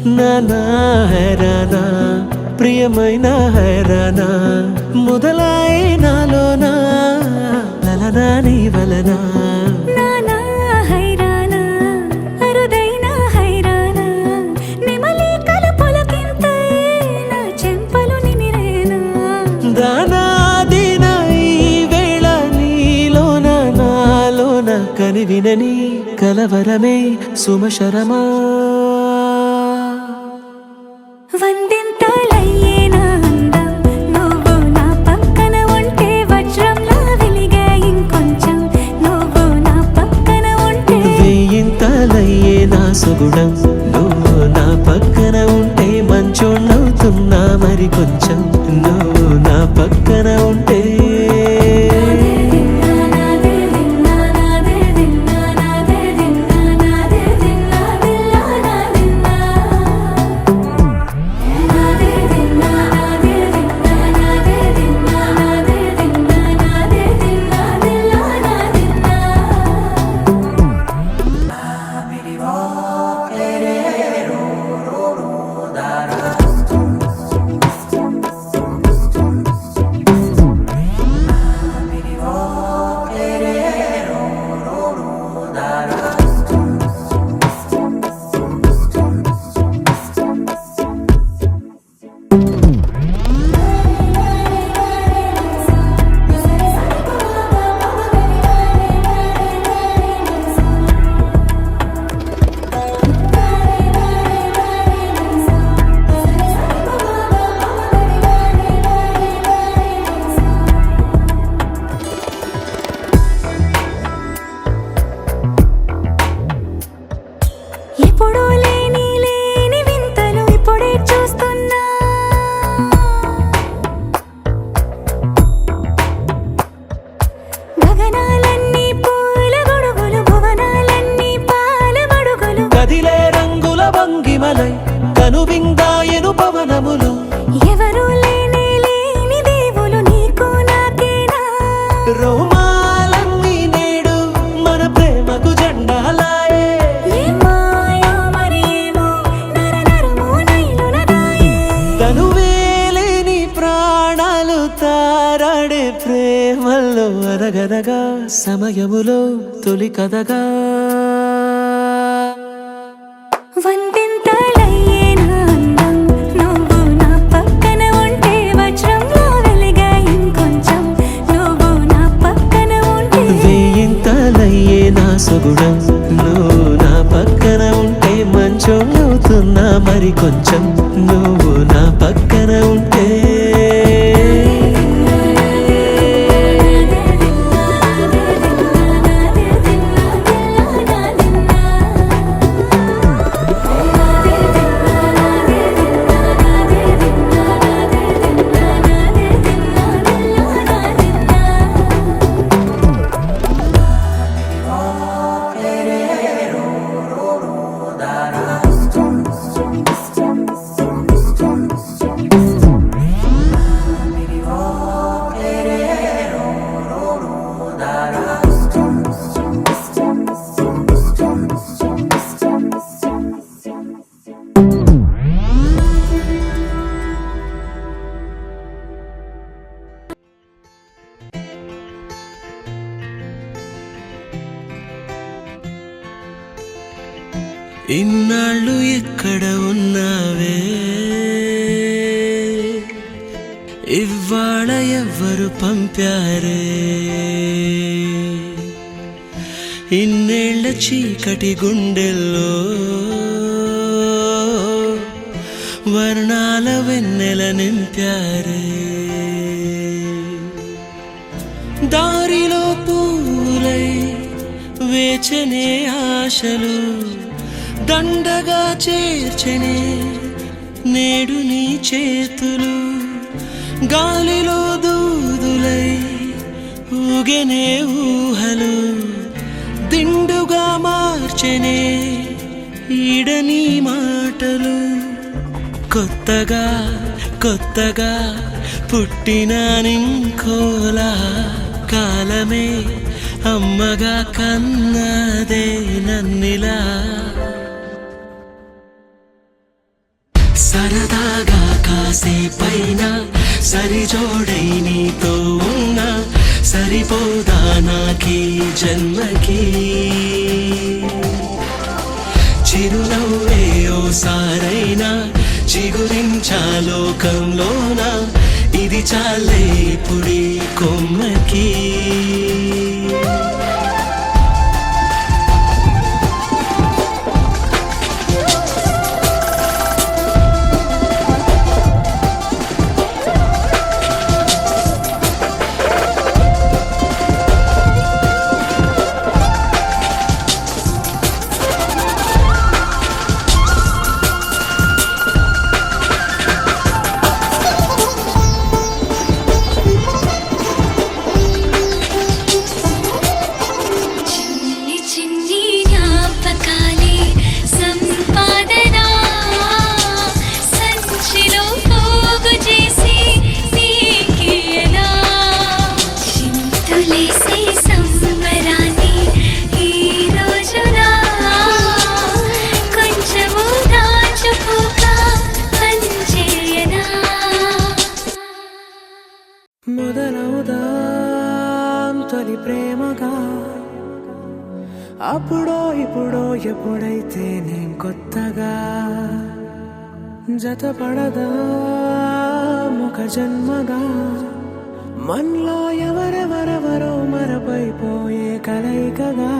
నానా హైరానా ప్రియమైన హైరానా మొదలాయి నాలోనా లలనా నీ వలనా నానా హైరానా అరుదైన హైరానా నిమలి కలుపులకింతై నా చెంపలు నిమిరేనా దానా దినా ఈ వేళ నీలోన నాలోన కనివినని కలవరమే సుమశరమా వందింతలయ్యేనా అందం నువ్వు నా పక్కన ఉంటే వజ్రంలా వెలిగే ఇంకొంచెం నువ్వు నా పక్కన ఉంటే వెయ్యింతలయ్యే నా సుగుణం నువ్వు నా పక్కన ఉంటే మంచోళ్ళవుతున్నా మరి కొంచెం నువ్వు నా పక్కన ఉంటే ఎప్పుడూ లేని వింతలు ఇప్పుడే చూస్తున్నా గగనాలన్నీ పూల గొడుగులు భువనాలన్నీ పాల మడుగులు కదిలే రంగుల భంగిమలై కనువిందాయను పవనములు ఎవరూ లేని దేవులు నీకు నాకేనా రోమాలన్నీ నేడు మన ప్రేమకు జెండాలాయే ఏమాయో మరేమో నరనరమో నైలునదాయే తనువేలేని ప్రాణాలు తారాడే ప్రేమల్లో అనగనగా సమయములో తొలి కథగా వందింతలయ్యేనా అందం నువ్వు నా పక్కన ఉంటే వజ్రంలా వెలిగే ఇంకొంచెం నువ్వు నా పక్కన ఉంటే వెయ్యింతలయ్యే నా సుగుణం నువ్వు నా పక్కన ఉంటే మంచోళ్ళవుతున్నా మరి కొంచెం నువ్వు నా పక్కన ఉంటే ఇన్నాళ్ళు ఎక్కడ ఉన్నావే ఇవాళ ఎవ్వరు పంపారే ఇన్నేళ్ల చీకటి గుండెల్లో వర్ణాల వెన్నెల నింపారే దారిలో పూలై వేచనే ఆశలు దండగా చేర్చనే నేడు నీ చేతులు గాలిలో దూదులై ఊగెనే ఊహలు దిండుగా మార్చెనే ఈడని మాటలు కొత్తగా కొత్తగా పుట్టిన నింకోలా కాలమే అమ్మగా కన్నదే నన్నిలా సరదాగా కాసేపైన సరిజోడై నీతో ఉన్నా సరిపోదా నాకీ జన్మకి చిరునవ్వే ఓసారైనా చిగురించాలోకంలోన ఇది చాలే పుడి కొమ్మకి మొదలవుదాం తొలి ప్రేమగా అప్పుడో ఇప్పుడో ఎప్పుడైతే నేను కొత్తగా జతపడదా ముఖ జన్మగా మనలో ఎవరెవరెవరో మరపైపోయే కలయికగా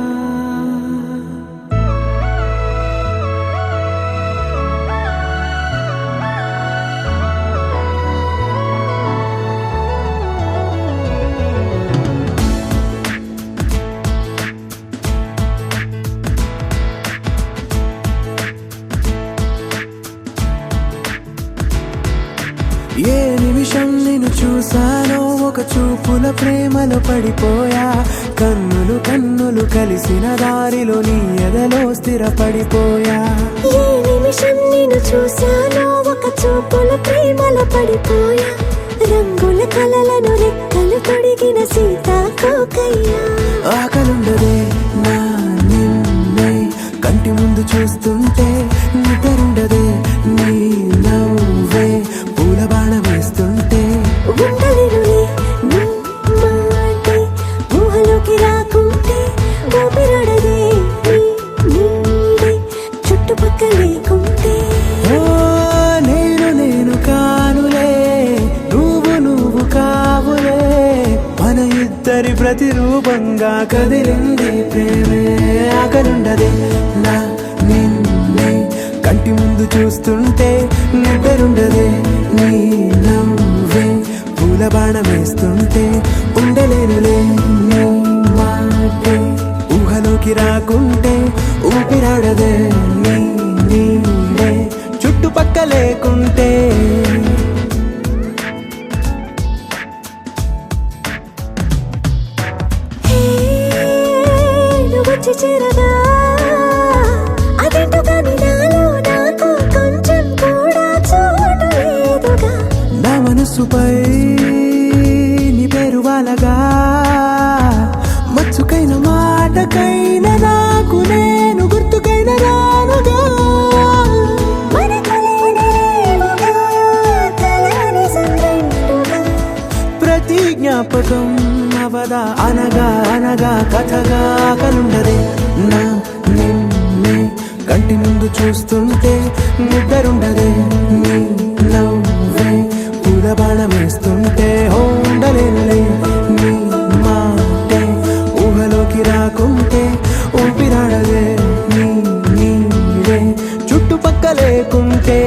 ఏ నిమిషం నిన్ను చూసానో ఒక చూపుల ప్రేమలో పడిపోయా కన్నులు కన్నులు కలిసిన దారిలో నీ ఎదలో స్థిరపడిపోయా ఏ నిమిషం నిన్ను చూసానో ఒక చూపుల ప్రేమలో పడిపోయా రంగుల కలలను రెక్కలు తొడిగిన సీతాకోకయ్యా ఆకలుండదే నా నిన్నే కంటి ముందు చూస్తుంటే నిద్రుండదే నీ నవ్వే పూల బాణం వేస్తుంటే ఉండలేనులే నీ మాటే ఊహలోకి రాకుంటే ఊపిరాడదే నీ నీడే చుట్టుపక్కల లేకుంటే ఓ నేను కానులే నువ్వు కావులే మన ఇద్దరి ప్రతిరూపంగా కదిలింది ప్రేమే ఆకలుండదే నా నిన్నే కంటి ముందు చూస్తుంటే నిద్రుండదే నీ నవ్వే పూల బాణం వేస్తుంటే ఉండలేనులే నీ మాటే ఊహలోకి రాకుంటే ఊపిరాడదే నీ నీడే చుట్టుపక్క లేకుంటే వచ్చి చేరగా అదేంటో కానీ నాలో నాకు కొంచెం కూడా చోటు లేదుగా నా మనసుపై నీ పేరు వాలగా మచ్చుకైన మాటకైన నాకు నేను గుర్తుకైన రానుగా ప్రతి జ్ఞాపకం అవదా అనగా అనగా కథగా కలుండదే నా నిన్నే కంటి ముందు చూస్తుంటే నిద్రుండదే నీ నవ్వే పూల బాణం వేస్తుంటే ఉండలేనులే నీ మాటే ఊహలోకి రాకుంటే ఊపిరాడదే నీ నీడే చుట్టుపక్క లేకుంటే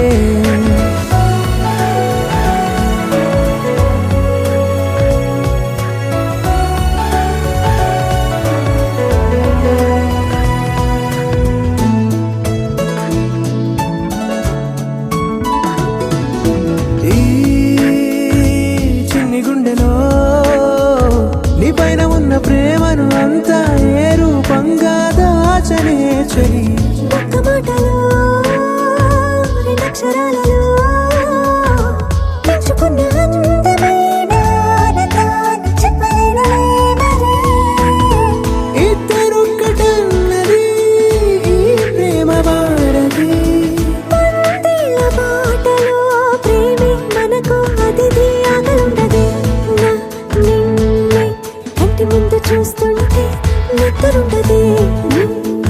చూస్తుంటే నిద్రుండదే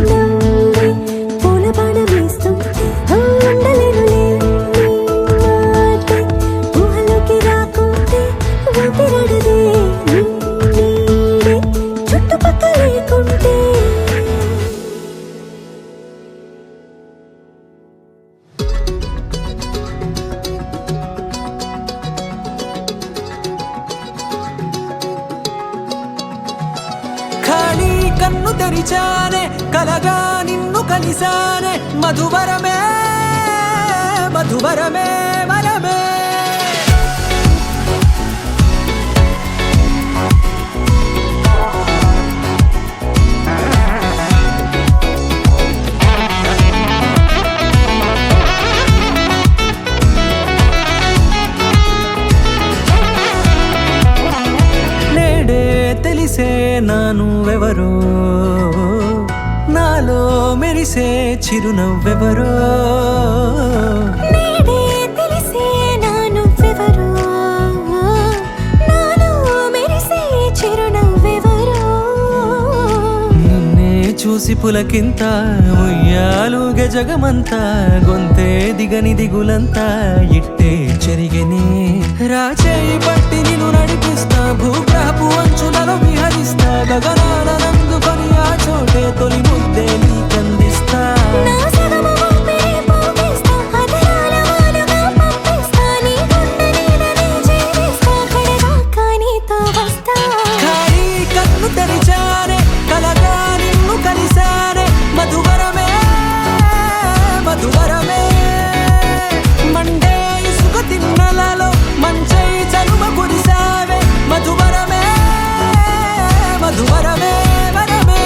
నవ్వే పూల బాణం వేస్తుంటే ఉండలేనులే నీ మాటే ఊహలోకి రాకుంటే ఊపిరాడదే నీ నీడే చుట్టుపక్కల లేకుంటే ఖాళీ కన్ను తెరిచానే కలగా నిన్ను కలిసానే మధువరమే మధువరమే వరమే నేడే తెలిసే నానువెవరో నాలో మెరిసే చిరునవ్వెవరో నేడే తెలిసే నానువ్వెవరో నాలో మెరిసే చిరునవ్వెవరో నిన్నే చూసి పులకింత ఉయ్యాలుగే జగమంతా గొంతే దిగని దిగులంతా ఇట్టే చెరిగెనే రాచేయి పట్టి నిన్ను నడిపిస్తా భూగ్రహపు అంచులలో విహరిస్తా గగనాల నందుకొని ఆ చోటే తొలి ముద్దే నీకందిస్తా నా సగము ఊపిరి పోగేస్తా అధరాల వాలుగా పంపిస్తా నీ గుండె నీడనే చేరేస్తా కడదాకా నీతో వస్తా ఖాళీ కన్ను తెరిచానే కలగా నిన్ను కలిసానే మధువరమే మధువరమే మండే ఇసుక తిన్నలలో మంచై చలువ కురిసావే మధువరమే మధువరమే వరమే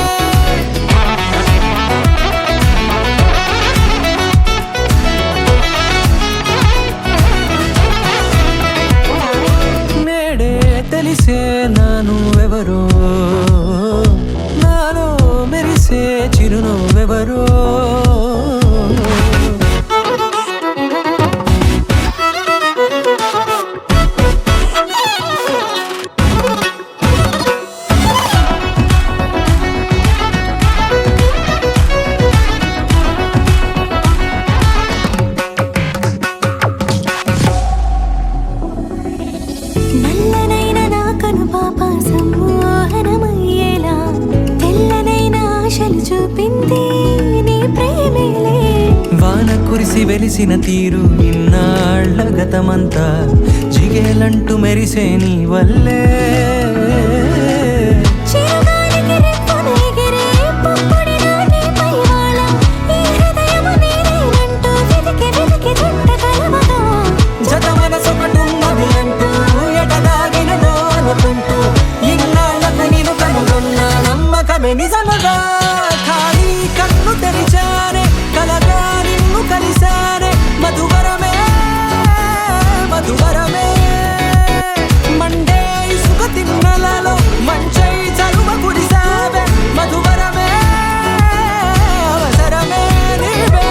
నేడే తెలిసే నానువెవరో నాలో మెరిసే చిరునవ్వెవరో నల్లనైన నా కనుపాప సమ్మోహనమయ్యేలా తెల్లనైన ఆశలు చూపింది నీ ప్రేమేలే వాన కురిసి వెలిసిన తీరు ఇన్నాళ్ల గతమంతా జిగేలంటూ మెరిసే నీ వల్లే చిరుగాలికి రెప్పను ఎగిరే పుప్పొడిన నీపై వాళ ఈ హృదయము నీదేనంటూ వెతికి వెతికి జంట కలవగా జత మనసొకటున్నది అంటూ ఎటదాగినదో అనుకుంటూ ఇన్నాళ్లకు నేను కనుగొన్న నమ్మకమే నిజమగా ఖాళీ కన్ను తెరిచానే కలగా నిన్ను కలిసానే మధువరమే మధువరమే మండే ఇసుక తిన్నలలో మంచై చలువ కురిసావే మధువరమే అవసరమే నీవే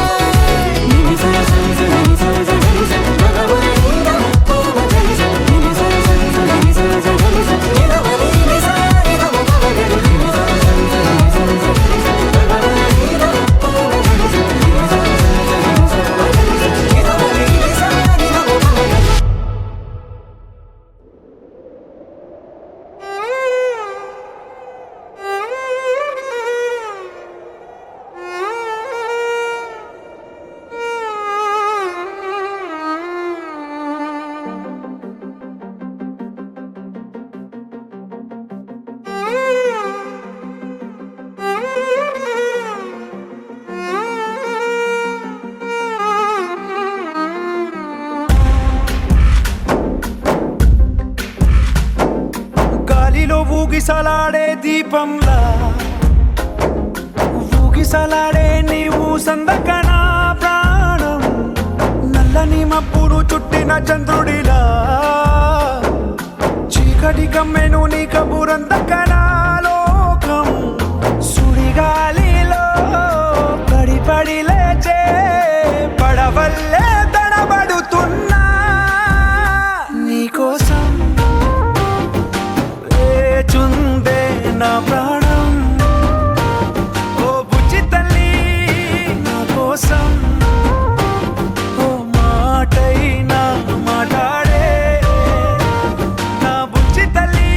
గాలిలో ఊగిసలాడే దీపంలా ఊగిసలాడే నీవు సందకనా ప్రాణం నల్లని మబ్బును చుట్టిన చంద్రుడిలా చీకటి కమ్మెను నీ కబురందకనా లోకం సుడిగాలిలో పడి పడి లేచే పడవల్లే తడబడుతున్నా నీకోసం వేచుందే నా ప్రాణం ఓ బుజ్జి తల్లి నా కోసం ఓ మాటైనా మాట్లాడే నా బుజ్జి తల్లి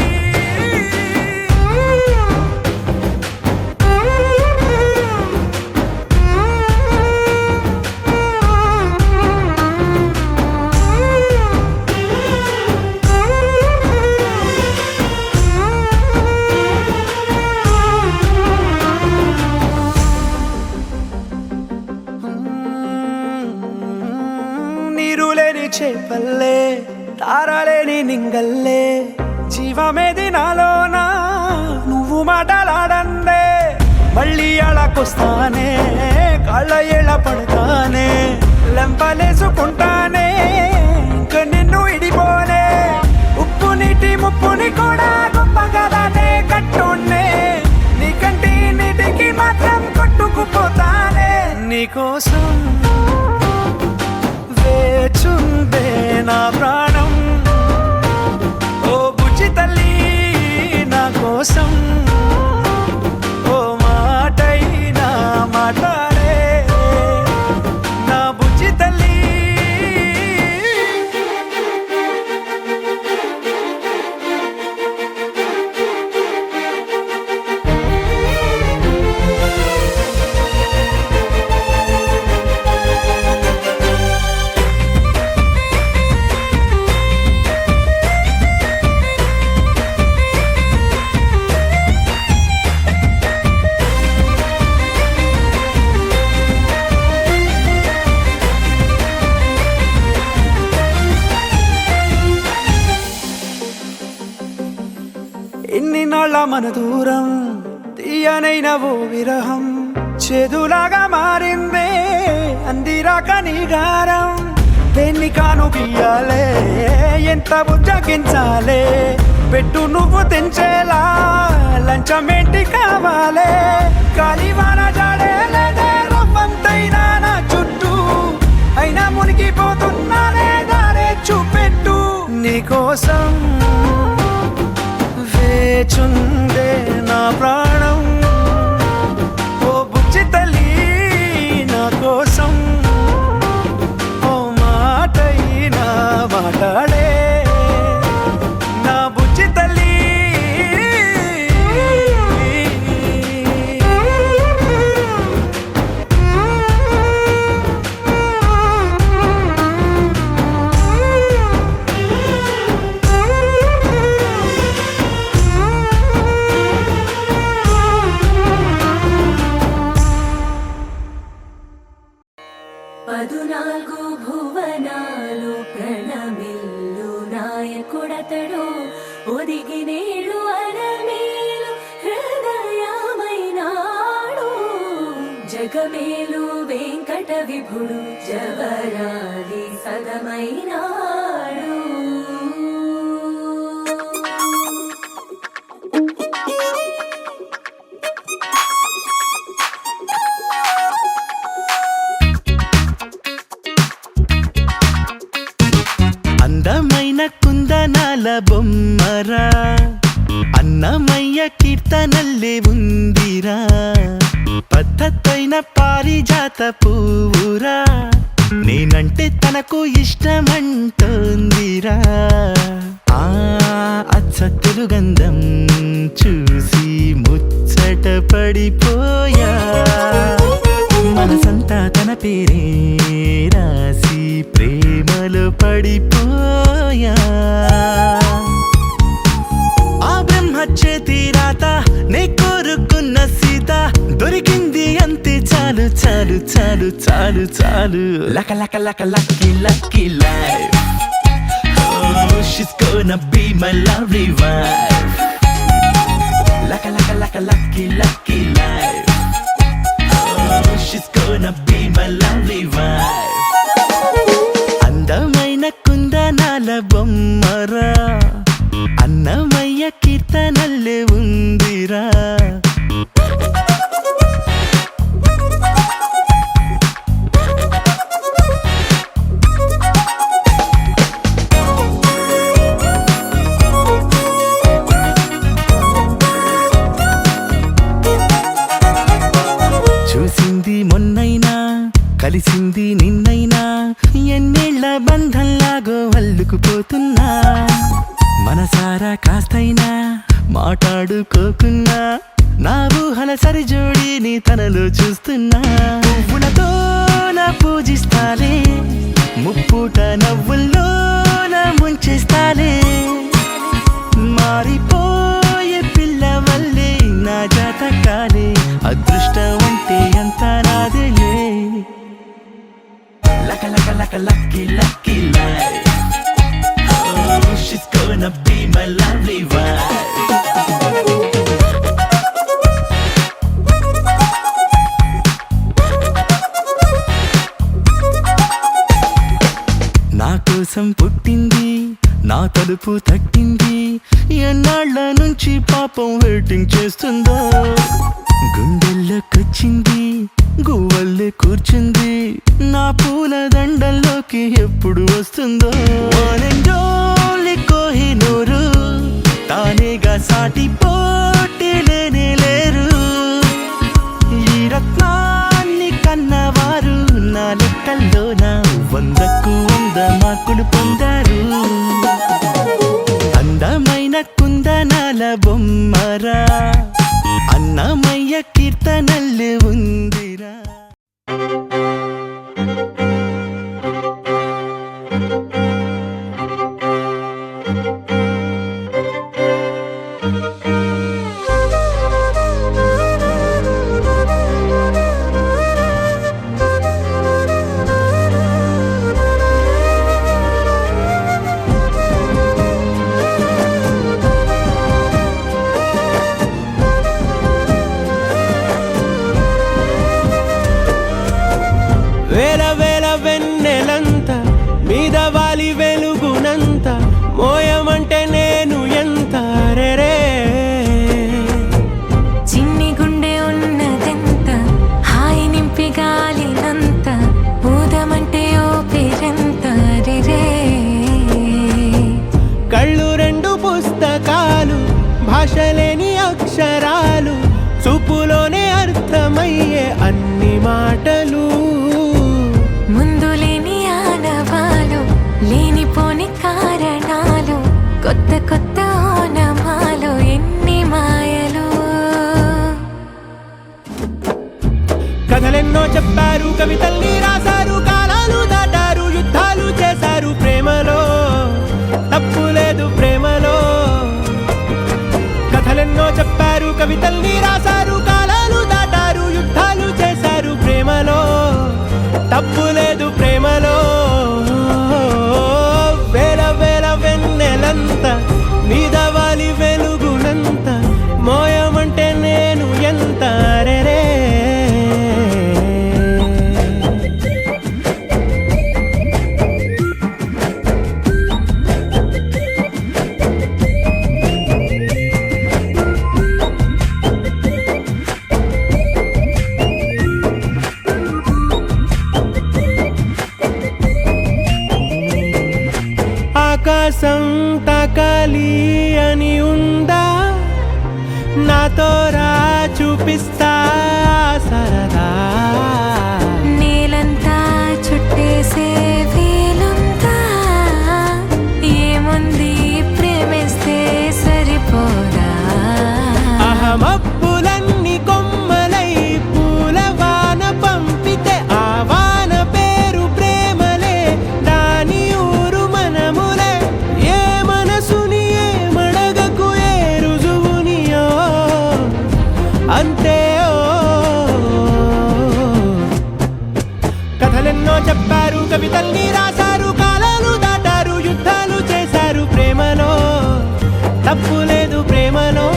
నీరులేని చేపల్లే తారలేని నింగల్లే జీవమేది నాలోనా నువ్వు మాటలాడందే మళ్ళీ అళకొస్తానే కాళ్ళ ఏళ్ళ పడతానే లెంపలేసుకుంటానే ఇంక నిన్ను ఇడిపోనే ఉప్పు నీటి ముప్పుని కూడా గొప్పగా దాటే కట్టున్నే నీ కంటి నీటికి మాత్రం కొట్టుకుపోతానే నీకోసం వేచుందే నా ప్రాణం ఓ బుజ్జి తల్లి నా కోసం ఓ మాటైనా మాట్లాడే నా బుజ్జి తల్లి ఎన్ని నాళ్ళ మన దూరం తీయనైన ఓ విరహం చేదులాగా మారిందే అందిరాక నీగారం దేన్ని కాను గీయాలే ఎంత బుజ్జగించాలే పెట్టు నువ్వు తెంచేలా లంచమేంటి కావాలే కాలివాన జాడే లేదే రవ్వంతైనా నా చుట్టూ అయినా మునిగిపోతున్నానే దారే చూపెట్టు నీకోసం వేచుందే నా ప్రాణం ఓ బుజ్జి తల్లి నా కోసం ఓ మాటైనా మాట్లాడే నా బుజ్జి తల్లి పదునాలుగు భువనాలు ప్రణమిల్లు నాయకుడతడు ఒదిగి నేడు అరమేలు హృదయమైనాడు జగమేలు వెంకట విభుడు జవరాలి సగమైనాడు అందమైన కుందనాల బొమ్మరా అన్నమయ్య కీర్తనల్లే ఉందిరా పద్ధతైన పారిజాత పువ్వురా నేనంటే తనకు ఇష్టమంటోందిరా ఆ అచ్చ తెలుగంధం చూసి ముచ్చట పడిపోయా మనసంతా తన పేరే రాసి ప్రేమలో పడిపోయా ఆ బ్రహ్మ చేతి రాత నే కోరుకున్న సీత దొరికింది అంతే చాలు చాలు చాలు చాలు చాలు లక లక లక lucky lucky life Oh, she's gonna be my lovely wife లక లక లక lucky lucky life Oh, she's gonna be my lovely wife అందమైన కుందనాల బొమ్మరా అన్నమయ్య కీర్తనల్లే ఉందిరా కలిసింది నిన్నైనా ఎన్నేళ్ల బంధంలాగో అల్లుకుపోతున్నా మనసారా కాస్తైనా మాట్లాడుకోకున్నా నా ఊహల సరిజోడిని తనలో చూస్తున్నా పువ్వులతో నా పూజిస్తాలే ముప్పుట నవ్వుల్లోన ముంచేస్తాలే మారిపోయే పిల్లవల్లే నా జాతకాలే అదృష్టం అంటే అంత నాదేలే లక లక లక lucky lucky life Oh, she's gonna be my lovely wife నా కోసం పుట్టింది నా తలుపు తట్టింది ఎన్నాళ్ళ నుంచి పాపం వెయిటింగ్ చేస్తుందో గుండెల్లోకొచ్చింది గువ్వల్లే కూర్చుంది నా పూల దండల్లోకి ఎప్పుడు వస్తుందో ఆనందోలి కోహినూరు తానేగా సాటి పోటీ లేనే లేరు ఈ రత్నాన్ని కన్నవారు నా లెక్కల్లోన 100కు 100 మార్కులు పొందారు అందమైన కుందనాల బొమ్మరా అన్నమయ్య కీర్తనల్లు ఉందిరా వేల వేల వెన్నెలంత మీద వాలి వెలుగునంత మోయమంటే నేను ఎంత రే చిన్ని గుండె ఉన్నదెంత హాయి నింపి గాలినంత ఊదమంటే ఓపిరెంత రే కళ్ళు రెండు పుస్తకాలు భాషలేని అక్షరాలు చూపులోనే అర్థమయ్యే అన్ని మాటలు ముందు లేని ఆనవాలు లేనిపోని కారణాలు కొత్త కొత్త ఓనమాలు ఎన్ని మాయలు కథలెన్నో చెప్పారు కవితల్ని రాశారు కాలాలు దాటారు యుద్ధాలు చేశారు ప్రేమలో తప్పు లేదు ప్రేమలో కథలెన్నో చెప్పారు కవితల్ని రాశారు కాలాలు దాటారు యుద్ధాలు చేశారు ప్రేమలో తప్పు లేదు ప్రేమలో వేల వేల వెన్నెలంత మీద వాలి వెలుగునంత మోయమంటే నేను ఎంత రే ఆకాశం తాకాలి అని ఉందా నాతో రా చూపిస్తా సరదా నేలంతా చుట్టేసే వీలుందా ఏముంది ప్రేమిస్తే సరిపోదా అహమప్పులన్నీ కొమ్మలై పూల వాన పంపితే ఆ వాన పేరు ప్రేమలే దాని ఊరు మనములే ఏ మనసుని ఏ మడగకు ఏ రుజువునియో అంతే కథలెన్నో చెప్పారు కవితల్ని రాశారు కాలాలు దాటారు యుద్ధాలు చేశారు ప్రేమలో తప్పు లేదు ప్రేమలో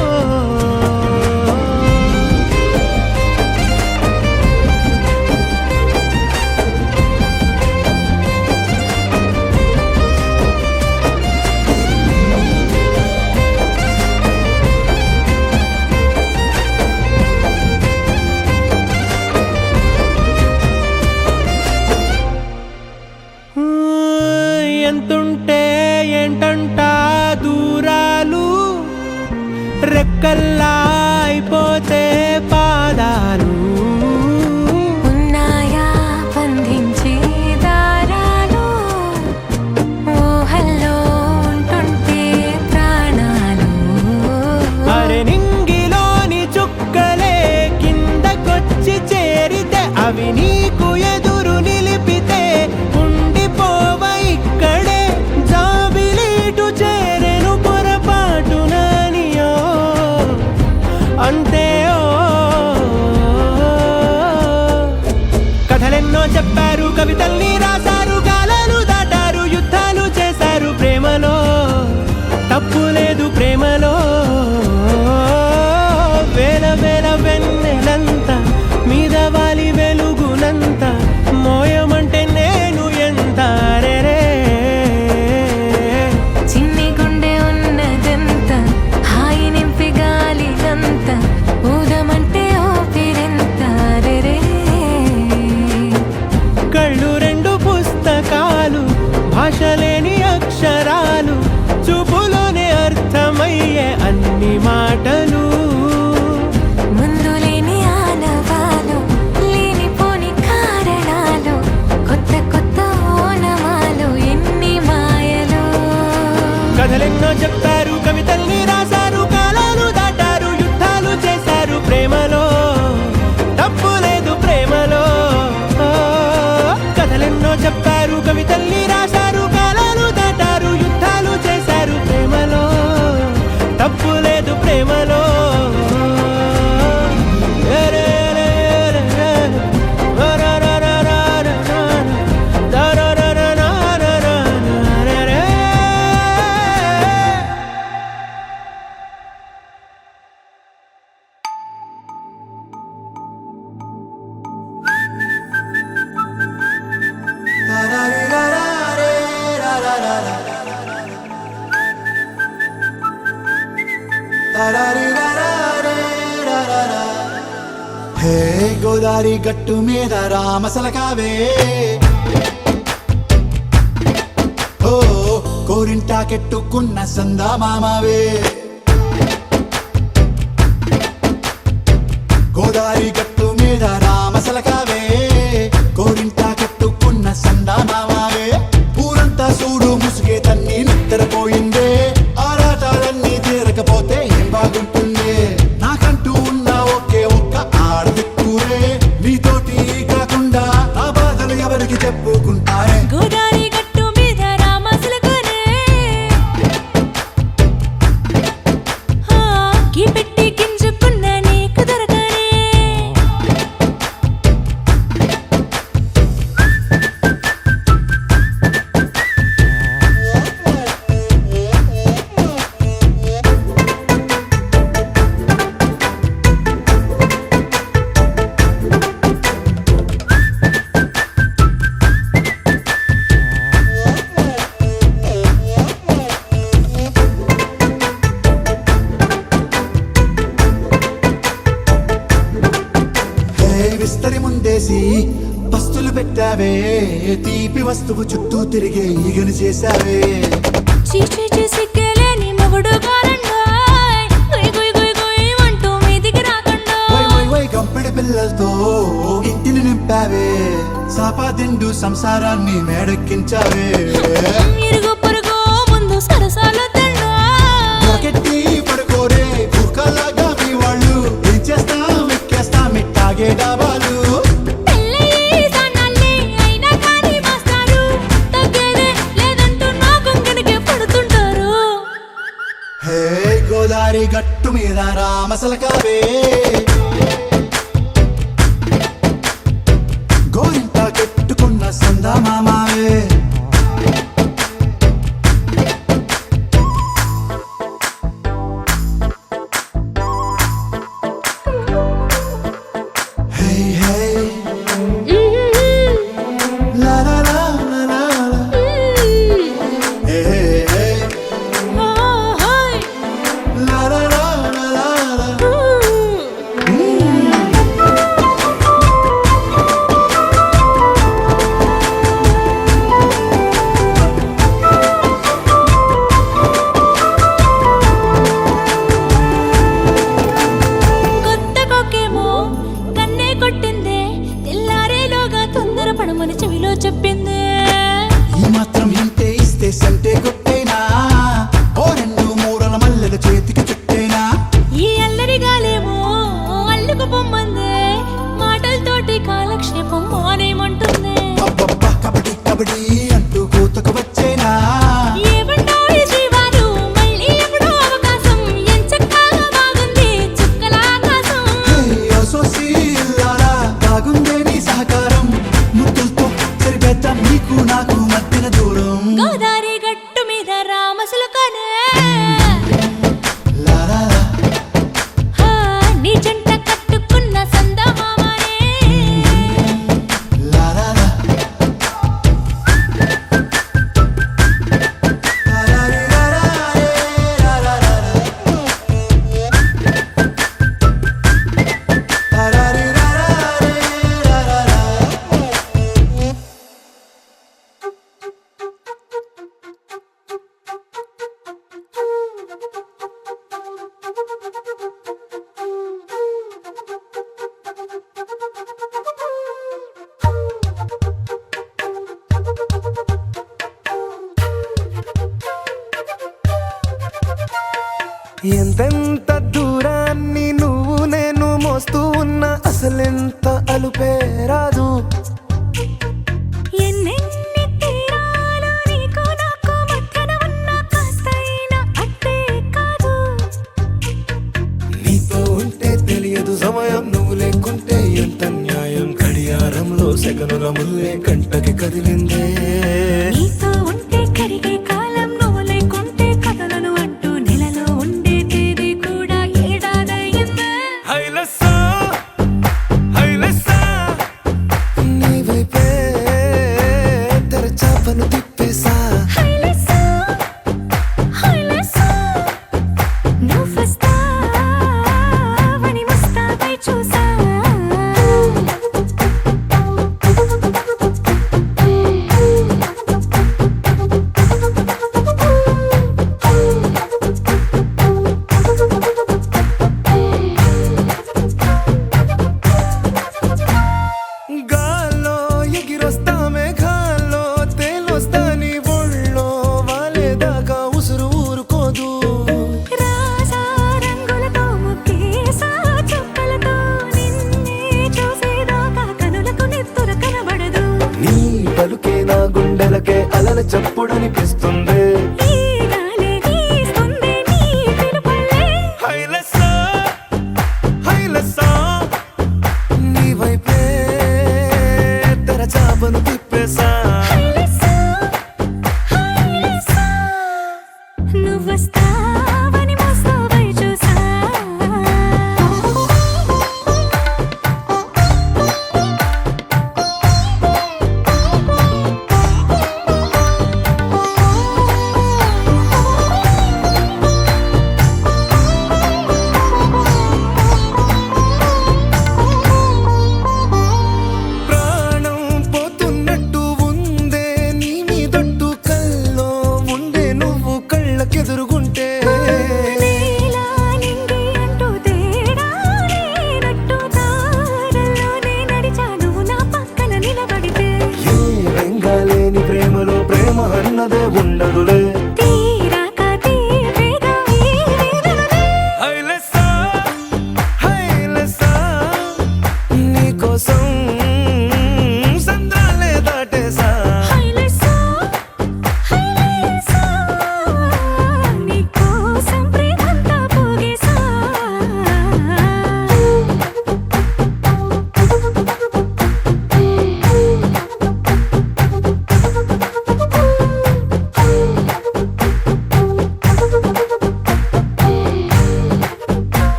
ఎంతుంటే ఏంటంట దూరాలు రెక్కల్లా అయిపోతే పాదాలు ఉన్నాయా పంది అవి నీకు ఎదురు నిలిపితే ఉండిపోవ ఇక్కడే జాబిలీటు చేరెను పొరపాటుననియో అంతే కథలెన్నో చెప్పారు కవితల్ని రాశారు కాలాలు దాటారు యుద్ధాలు చేశారు ప్రేమలో తప్పు లేదు ప్రేమలో వేల వేల వెన్నెలంత మీద వాలి వెలుగునంత మోయమంటే నేను ఎంత రే చిన్ని గుండె ఉన్నదంత హాయి నింపి గాలినంత ఊదమంటే ఊపిరెంత రే కళ్ళు రెండు పుస్తకాలు భాష లేని అక్షరాలు చూపులోనే అర్థమయ్యే అన్ని మాటలు ముందు లేని ఆనవాలు లేనిపోని కారణాలు కొత్త కొత్త ఓనమాలు ఎన్ని మాయలు కథలెన్నో చెప్పారు కవితల్ని రాశారు కాలాలు దాటారు యుద్ధాలు చేశారు ప్రేమలో తప్పు లేదు ప్రేమలో కథలెన్నో చెప్పారు కవితల్ని రాశారు కాలాలు దాటారు యుద్ధాలు చేశారు ప్రేమలో తప్పు లేదు ప్రేమలో హే గోదారి గట్టు మీద రామసలకావే ఓ కోరింటాకెట్టుకున్న సందా మామావే గోదారి గట్టు మీద రామసలకావే కోరింటాకెట్టుకున్న సందా మామావే ఊరంతా చూడు ముసుగే తన్ని నిద్రపోయిందే ఆరాటాలన్నీ తీరకపోతే ఏం బాగుంటుంది నాకంటూ ఉన్న ఒకే ఒక్క ఆడదిక్కురే నీతోటి కాకుండా ఆ బాధలు ఎవరికి చెప్పుకుంటారే గోదారి గట్టు మీద రామసలకనే కీ పెట్టి గింజుకున్న నీకు దొరకనే విస్తరి ముందేసి పస్తులు పెట్టావే తీపి వస్తువు చుట్టూ తిరిగే ఈగను చేశావే చీచి సిగ్గలేని మొగుడు కారండాయ్ గుయ్ గుయ్ గుయ్ గుయ్ అంటూ మీదికి రాకుండా వై వై వై గంపెడి పిల్లలతో ఇంటిని నింపావే సాపాదిండు సంసారాన్ని మేడెక్కించావే ఇరుగు పొరుగు ముందు సరసాలు తండా రాకెట్టి పడుకోరే కుక్కలాగా మీ వాళ్ళు ఏం చేస్తాం ఎక్కేస్తాం ఇట్టాగే డాబాలు పెళ్ళయి సన్నాల్ని అయినా కానీ మాస్తారు తగ్గేదే లేదంటూ నా కొంగనికే పడుతుంటారు హే గోదారి గట్టు మీద రామసలకావే గోరింట కెట్టుకున్న సందా మామావే Hey, hey, la la la la la la. Hey, hey, hey, la la la la la la. Kabaddi అంటూ కోతకు వచ్చేనా ఏమంటాయి జీవాలు మళ్ళీ ఎప్పుడో అవకాశం ఎంచక్కా బాగుంది చుక్కల ఆకాశం అసోసిల్లారా బాగుందే నీ సహకారం ముద్దులతో సరిపెద్దాం నీకు నాకు మధ్యన దూరం గోదారి గట్టు మీద రామసులకనే లారా హా, నీ జంట కట్టుకున్న సందమామనే లారా ఎంతెంత దూరాన్ని నువ్వు నేను మోస్తూ ఉన్నా అసలెంత అలుపే రాదు ఎన్నెన్ని తీరాలు నీకు నాకు మధ్యన ఉన్న కాస్తైనా అట్టే కాదు నీతో ఉంటే తెలియదు సమయం నువ్వు లేకుంటే ఎంత న్యాయం గడియారంలో సెకనుల ముల్లే కంటకి కదిలిందే నీతో ఉంటే కరిగే కాలం నువ్వు లేకుంటే కథలను అంటూ నెలలో ఉండే తేదీ కూడా ఏడాదయ్యిందే హైలెస్సా హైలెస్సా నీ వైపే తెరచాపను తిప్పేసా హైలెస్సా హైలెస్సా నువ్వు వస్తావని ముస్తాబై చూసా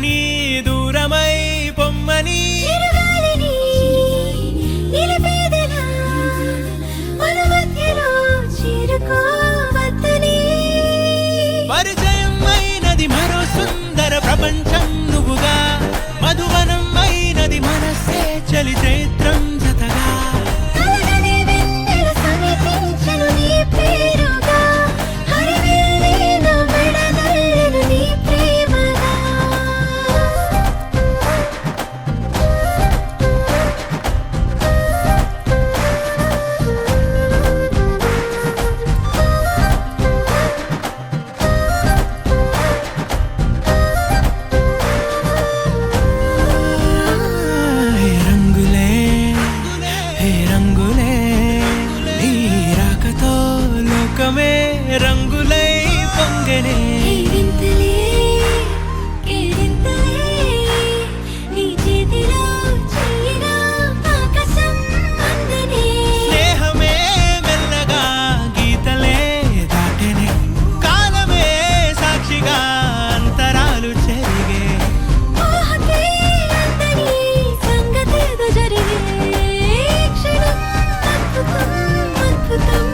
కానీ దూరమై పొమ్మని చిరుగాలిని నిలిపేదెలా మన మధ్యలో చేరుకోవద్దని పరిచయం అయినది మరో సుందర ప్రపంచం నువ్వుగా మధువనం అయినది మనసే చలి చైత్రం జతగా కలగనే వెన్నెల సమీపించను నీ పేరుగా హరివెల్లి నా మెడనల్లను నీ ప్రేమగా హే రంగులే హే రంగులే నీ రాకతో లోకమే రంగులై పొంగనే వింతలే కేరింతలే నీ చేతిలో చెయ్యిగా ఆకాశం అందనే స్నేహమే మెల్లగా గీతలే దాటెనే కాలమే సాక్షిగా అంతరాలు చెరిగే ఊహకే అందని సంగతేదో జరిగే క్షణం అద్భుతం అద్భుతం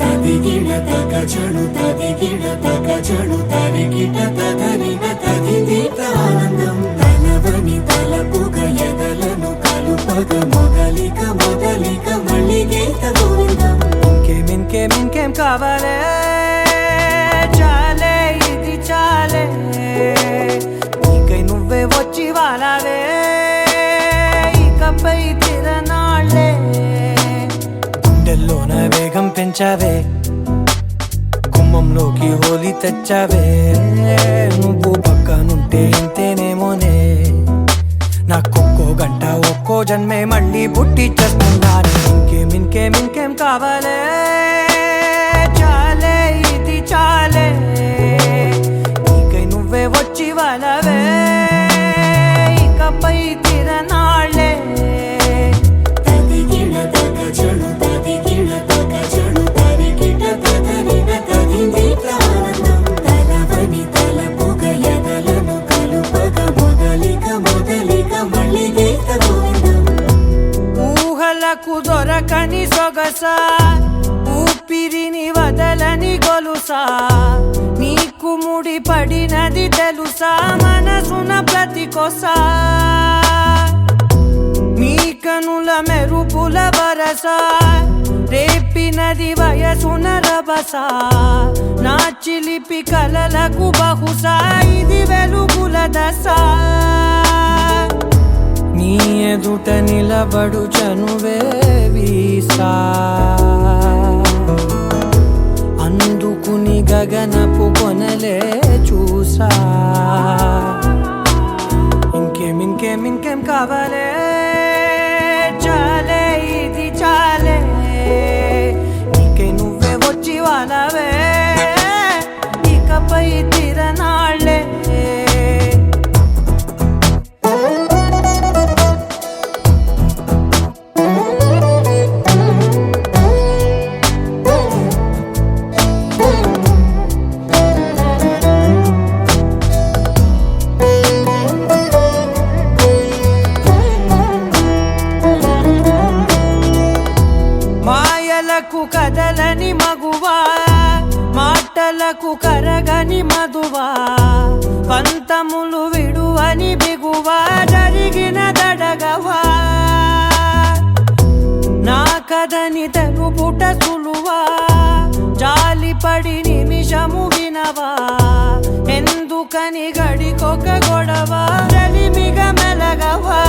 తదిగిడ తగ చడు తదిగిడ తగ చడు తరిగిట తదరిన తదిదీత ఆనందం తలవని తలపుగ ఎదలను కలుపగ మొదలిక మొదలిక మళ్ళీ గీత గోవిందం ఇంకేం కావాలే చాలే ఇది చాలే నీకై నువ్వే వచ్చి వాలావే ఇకపై తిరనాళ్ళే గుండెల్లోన వేగం పెంచావే గుమ్మంలోకి హోలీ తెచ్చావే నువ్వు పక్కనుంటే ఇంతేనేమోనే నాకొక్కో గంట ఒక్కో జన్మే మళ్ళీ పుట్టి చేస్తున్నాను ఇంకేం కావాలే చాలే ఇది చాలే నీకై నువ్వే వచ్చి వాళ్ళవే ఇకపై తిరనాళ్ళే తదిగిడ తగ చడు తదిగిడ తగ చడు తరిగిట తదరిన తదిదీత ఆనందం తలవని తలపుగ ఎదలను కలుపగ మొదలిక మొదలిక మళ్ళీ గీత గోవిందం ఊహలకు దొరకని సొగసా ఊపిరిని వదలని గొలుసా నీకు ముడి పడినది తెలుసా మనసున ప్రతి కొసా నీ కనుల మెరుపుల వరస రేపినది వయసున రభస నా చిలిపి కలలకు బహుశా ఇది వెలుగుల దశ నీ ఎదుట నిలబడు చనువే వీసా అందుకుని గగనపు కొనలే చూసా ఇంకేం కావాలే చాలే ఇది చాలే నీకే నువ్వే వచ్చి వాళ్ళవే ఇకపై తిరనాళ్ళే మాయలకు కదలని మగువా మాటలకు కరగని మధువా పంతములు విడువని బిగువా జరిగిన దడగవా నా కదని తెలుపుట సులువా జాలిపడి నిమిషము వినవా ఎందుకని గడికొక గొడవ రలిమిగ మెలగవా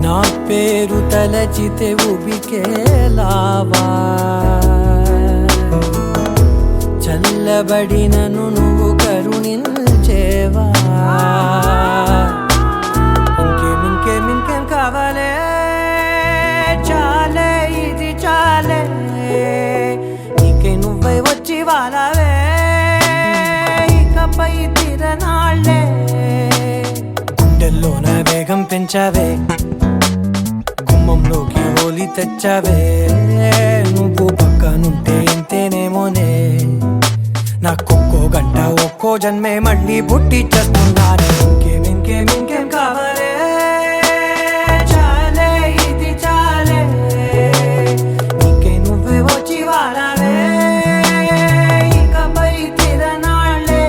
నా పేరు తలచితే ఉబికేలావా చల్లబడినను నువ్వు కరుణించేవా ఇంకేం కావాలే చాలే ఇది చాలే నీకే నువ్వై వచ్చి వాలావే ఇకపై తిరనాళ్ళే గుండెల్లోన వేగం పెంచావే గుమ్మంలోకి హోలీ తెచ్చావే నువ్వు పక్కనుంటే ఇంతేనేమోనే నాకొక్కో గంట ఒక్కో జన్మే మళ్ళీ పుట్టి చేస్తున్నానే ఇంకేం కావాలే చాలే ఇది చాలే నీకే నువ్వే వచ్చి వాడాలే ఇకపై తిరనాళ్ళే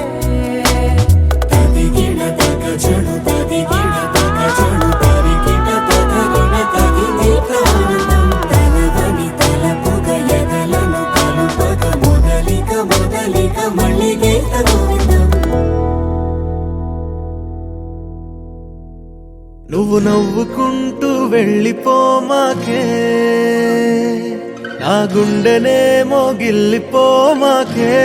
తదిగిన తగ చెడు తదిగిన తగ చెడు తరిగిన తగగుణ తగిని ప్రాణం తలవని తలపుగ ఎదలను కలుపగ మొదలిక మళ్ళీగే తగోవిందం నువ్వు నవ్వుకుంటూ వెళ్ళిపోమాకే నా గుండెనేమో గిల్లిపోమాకే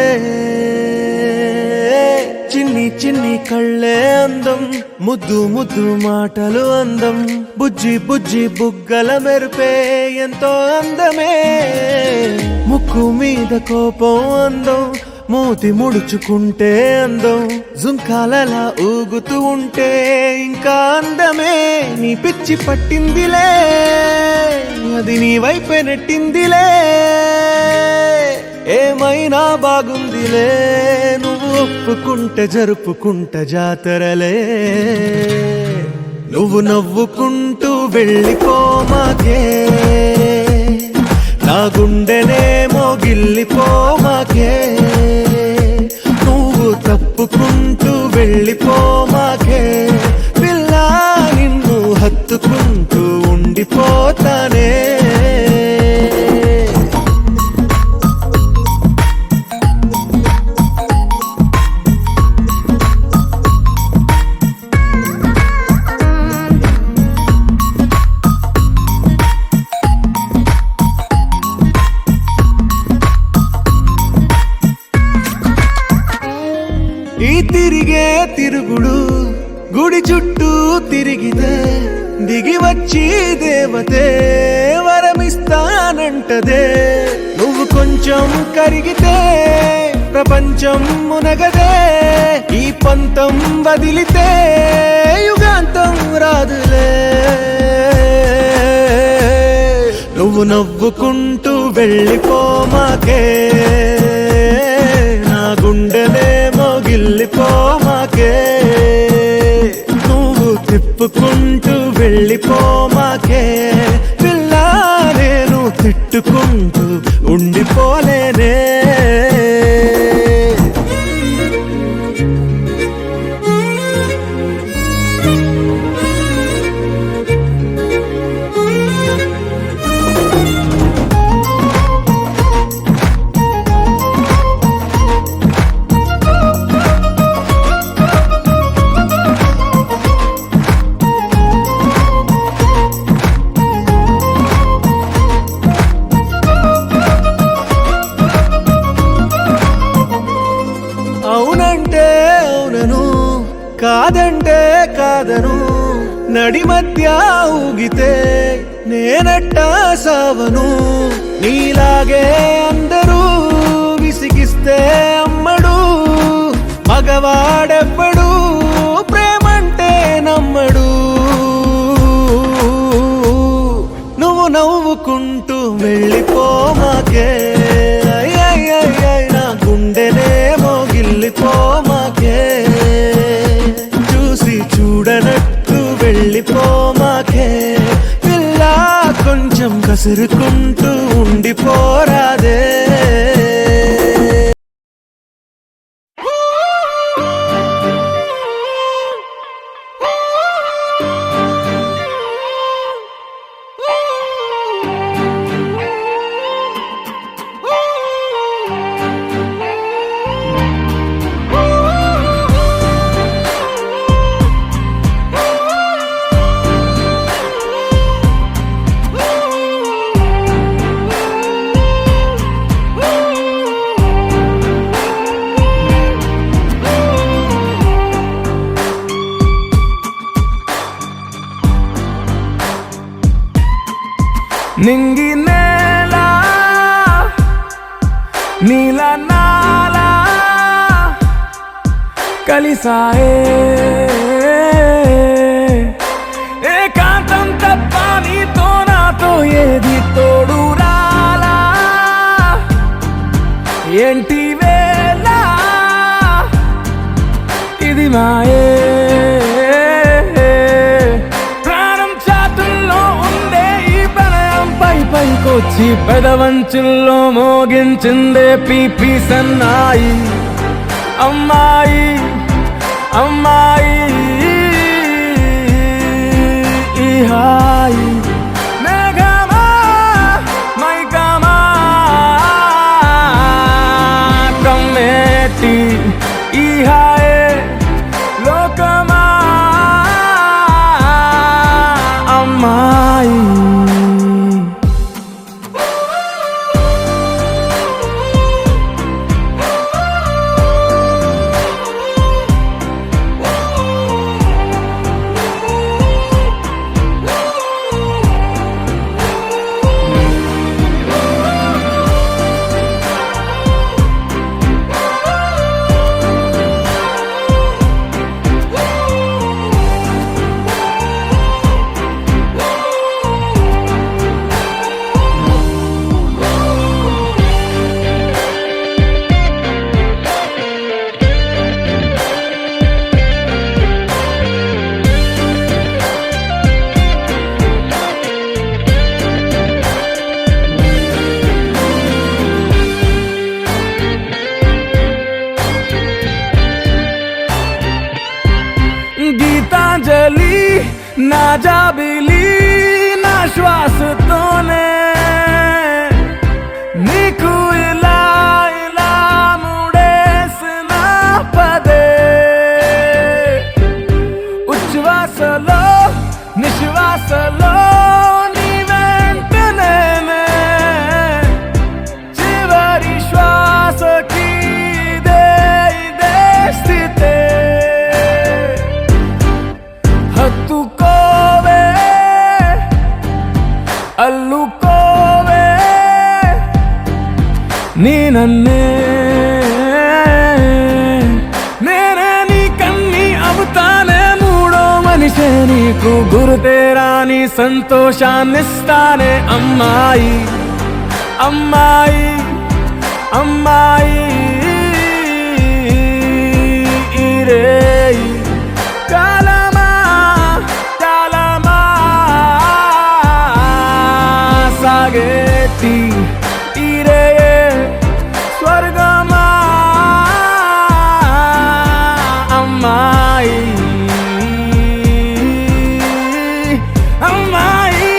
చిన్ని చిన్ని కళ్ళే అందం ముద్దు ముద్దు మాటలు అందం బుజ్జి బుజ్జి బుగ్గల మెరుపే ఎంతో అందమే ముక్కు మీద కోపం అందం మూతి ముడుచుకుంటే అందం జుంకాలలా ఊగుతూ ఉంటే ఇంకా అందమే నీ పిచ్చి పట్టిందిలే అది నీ వైపే నెట్టిందిలే ఏమైనా బాగుందిలే నువ్వు ఒప్పుకుంటే జరుపుకుంట జాతరలే నువ్వు నవ్వుకుంటూ వెళ్ళిపోమాకే నా గుండెనేమో గిల్లిపోమాకే నువ్వు తప్పుకుంటూ వెళ్ళిపోమాకే పిల్ల నిన్ను హత్తుకుంటూ ఉండిపోతానే ఈ తిరిగే తిరుగుడు గుడి చుట్టూ తిరిగితే దిగి వచ్చి దేవతే వరమిస్తానంటదే నువ్వు కొంచెం కరిగితే ప్రపంచం మునగదే ఈ పంతం వదిలితే యుగాంతం రాదులే నువ్వు నవ్వుకుంటూ వెళ్ళిపోమాకే నా గుండెనేమో గిల్లిపోమాకే నువ్వు తిప్పుకుంటూ వెళ్ళిపోమాకే పిల్ల నేను తిట్టుకుంటూ ఉండిపోలేనే అవునంటే అవునను కాదంటే కాదను నడి మధ్య ఊగితే నేనట్టా సావను నీలాగే అందరూ విసిగిస్తే అమ్మడు మగవాడెవ్వడు ప్రేమంటే నమ్మడు నువ్వు నవ్వుకుంటూ వెళ్ళిపోమాకే నా గుండెనేమో గిల్లిపోమాకే చూసి చూడనట్టు వెళ్ళిపోమాకే పిల్ల కొంచెం కసురుకుంటూ ఉండిపోరాదే నింగి నేల నీల నాల కలిసాయే ఏకాంతం తప్ప నీతో నాతో ఏది తోడు రాలా ఏంటి వేళ ఇది మాయే ప్రాణం చాతుల్లో ఉండే ఈ ప్రణయం పైకొచ్చి పెదవంచుల్లో మోగించిందే పీపీ సన్నాయి అమ్మాయి అమ్మాయి ఈ హాయి మేఘమా మైకమా కమ్మేటి ఈ హాయే లోకమా అమ్మాయి గీతాంజలి నా జాబిలి నా శ్వాసతోనే నీకు ఇలా ఇలా ముడేసిన పదే ఉచ్ఛ్వాసలో నిశ్వాసలో నీ వెంట నేనే చివరి శ్వాసకి ఇదే స్థితే హత్తుకోవే అల్లుకోవే నీ నన్నే నేనే నీ కన్ని అవుతానే మూడో మనిషే నీకు గురుతేరాని సంతోషాన్నిస్తానే అమ్మాయి అమ్మాయి అమ్మాయి ఇరేయి కాలమా కాలమా సాగేటి ఇరే స్వర్గమా అమ్మాయి అమ్మాయి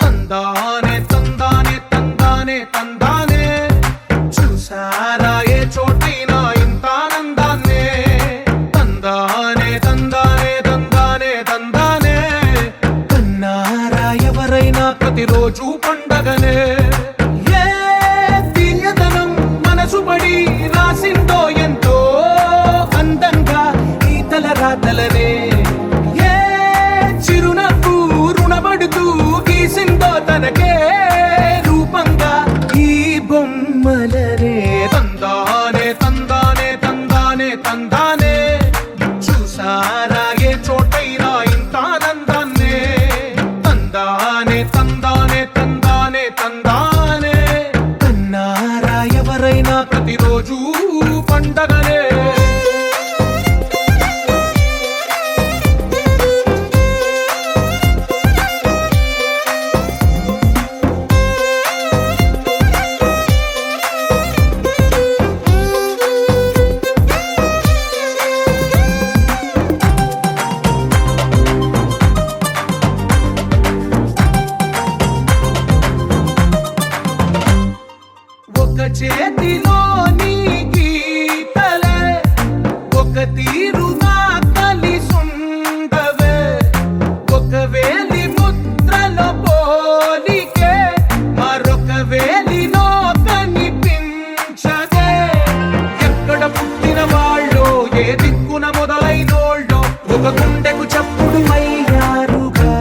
తందానే తందానే తందానే తందానే చూసారా ఏ చోటైనా ఇంత ఆనందాన్నే తందానే తందానే తందానే తందానే కన్నారా ఎవరైనా ప్రతిరోజు పండగనే ఏ తీయదనం మనసు పడి రాసిందో ఎంతో అందంగా ఈ తల రాతలనే ఏ చిరునవ్వు రుణపడుతూ గీసిందో తనకే రూపంగా ఈ బొమ్మలనే తందానే చేతిలోని గీతలే ఒక తీరుగా కలిసుండవే ఒక వేలి ముద్రలో పోలికే మరొక వేలిలో కనిపించదే ఎక్కడ పుట్టిన వాళ్ళో ఏ దిక్కున మొదలైనోళ్ళో ఒక గుండెకు చప్పుడు అయ్యారుగా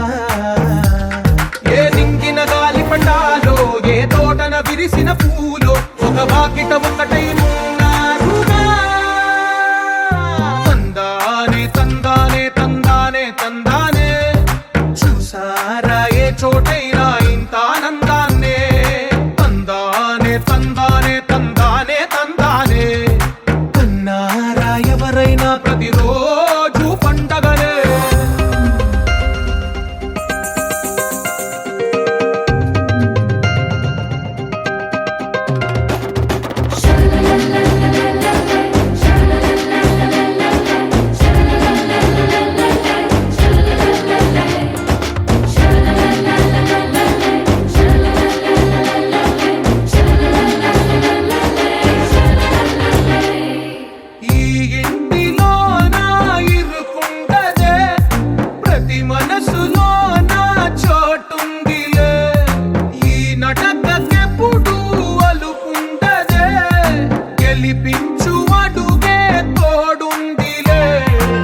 ఏ దింగిన గాలి పటాలో ఏ తోటన విరిసిన పూలో ఒక వాకిట ఒకటై ఉన్నారుగా తందానే తందానే తందానే తందానే చూసారా ఏ చోటైనా ఇంత ఆనందాన్నే తందానే తందానే తందానే తందానే కన్నారా ఎవరైనా ప్రతిరోజు పండగనే ఈ ఇంటిలో నా ఇరుకుండదే ప్రతి మనసులో నా చోటుందిలే ఈ నటకెప్పుడు అలుకుండదే గెలిపించు అడుగే తోడుందిలే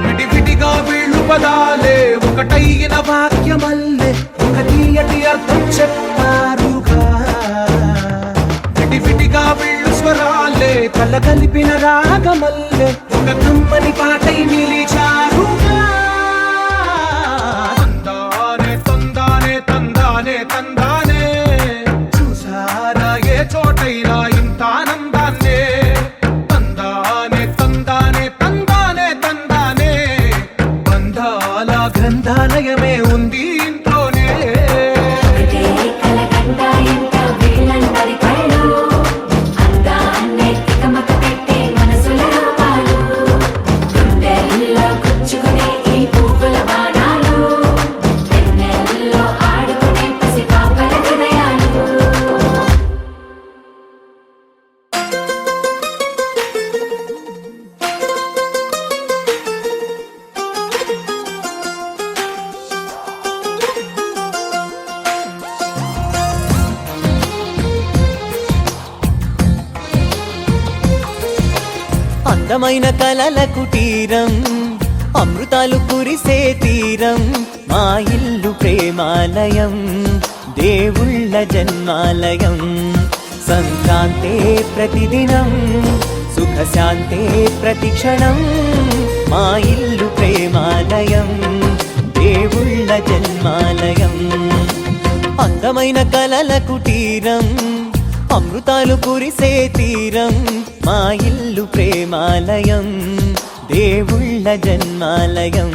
విడివిడిగా వీళ్ళు పదాలే ఒకటైన వాక్యమల్లే ఒక తీయటి అర్థం చెప్పారుగా విడివిడిగా వీళ్ళు స్వరాలే కల కలిపిన రాగమల్లే ఒక కమ్మని పాటై నిలిచారుగా తందానే తందానే తందానే తందానే చూసారా ఏ చోటైనా ఇంత ఆనందాన్నే తందానే తందానే తందానే తందానే బంధాల గ్రంథాలయమే ఉంది ఇంట్లోనే ఒకటే కలగంట ఇంట వీళ్ళందరి కళ్ళు అందాన్నే తికమక పెట్టే మనసుల రూపాలు గుండెల్లో గుచ్చుకునే ఈ పువ్వుల బాణాలు వెన్నెల్లో ఆడుకునే పసిపాపల హృదయాలు అందమైన కలల కుటీరం అమృతాలు కురిసే తీరం మా ఇల్లు ప్రేమాలయం దేవుళ్ళ జన్మాలయం సంక్రాంతే ప్రతిదినం సుఖశాంతే ప్రతిక్షణం మా ఇల్లు ప్రేమాలయం దేవుళ్ళ జన్మాలయం అందమైన కలల కుటీరం అమృతాలు కురిసే తీరం మా ఇల్లు ప్రేమాలయం దేవుళ్ళ జన్మాలయం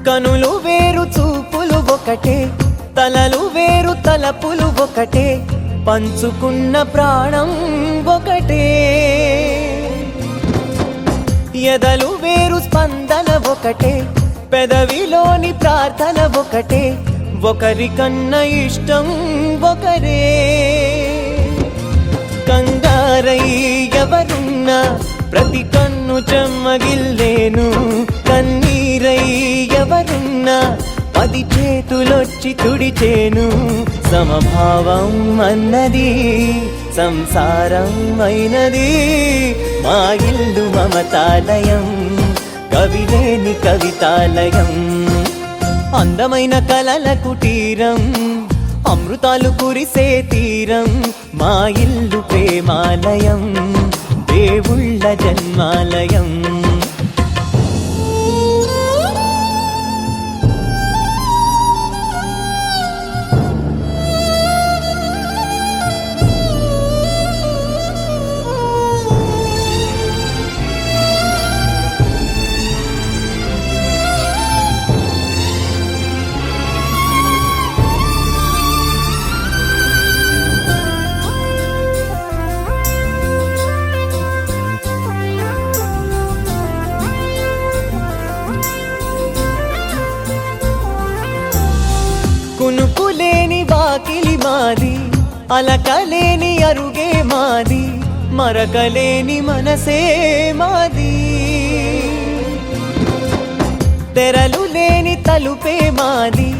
కనులు వేరు చూపులు ఒకటే తలలు వేరు తలపులు ఒకటే పంచుకున్న ప్రాణం ఒకటే ఎదలు వేరు స్పందన ఒకటే పెదవిలోని ప్రార్థన ఒకటే ఒకరికన్నా ఇష్టం ఒకరే కంగారై ఎవరున్నా ప్రతి కన్ను చెమ్మగిల్లేను కన్నీరై ఎవరున్నా 10 చేతులొచ్చి తుడిచేను సమభావం అన్నది సంసారం అయినది మా ఇల్లు మమతాలయం కవిలేని కవితాలయం అందమైన కలల కుటీరం అమృతాలు కురిసే తీరం మా ఇల్లు ప్రేమాలయం దేవుళ్ళ జన్మాలయం అలకలేని అరుగే మాది, మరకలేని మనసే మాది. తెరలు లేని తలుపే మాది,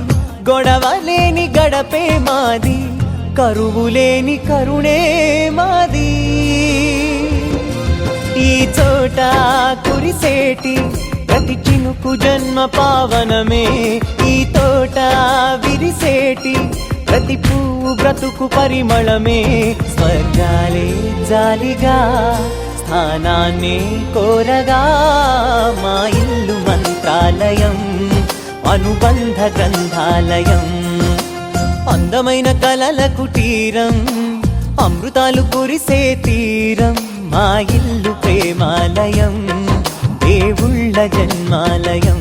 గొడవ లేని గడపే మాది, కరువు లేని కరుణే మాది. ఈ చోట కురిసేటి ప్రతి చినుకు జన్మ పావనమే, ఈ తోట విరిసేటి ప్రతి పువ్వు బ్రతుకు పరిమళమే. స్వర్గాలే జాలిగా స్థానాన్ని కోరగా, మా ఇల్లు మంత్రాలయం, అనుబంధ గ్రంథాలయం. అందమైన కలల కుటీరం, అమృతాలు కురిసే తీరం, మా ఇల్లు ప్రేమాలయం, దేవుళ్ళ జన్మాలయం.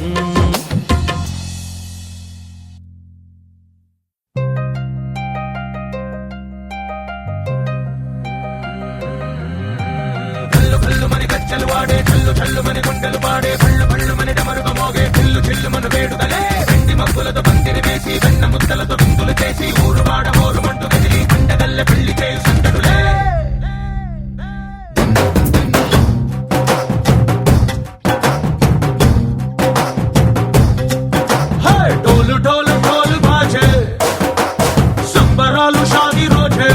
ढोल ढोल ढोल बाजे, సంబరాలు షాదీ రోజే,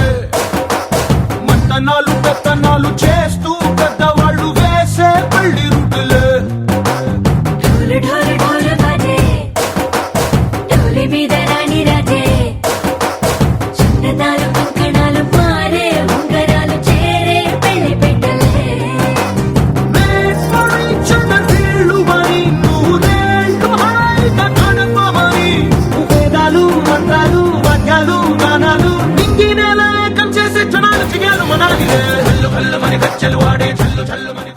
మంతనాలు పెత్తనాలు చేస్తూ పెద్దవాళ్ళు వేసే పల్లి రుటులే. ढोल ढोल ढोल बाजे, ढोली మీద రాణి రాజే, చిన్నదాలు కంకణాలు మారే, ఉంగరాలు చేరే పెళ్లి పెట్టలే. మేస్మరించిన వీళ్ళుమని, నూరేళ్ళు హాయిగా గడపమని, వేదాలు మంత్రాలు వాద్యాలు గానాలు నింగి నేల ఏకం చేసే క్షణాలు చిగాలు మనాలిలే. చల్లు చల్లు మని గజ్జలు వాడే, చల్లు చల్లు మని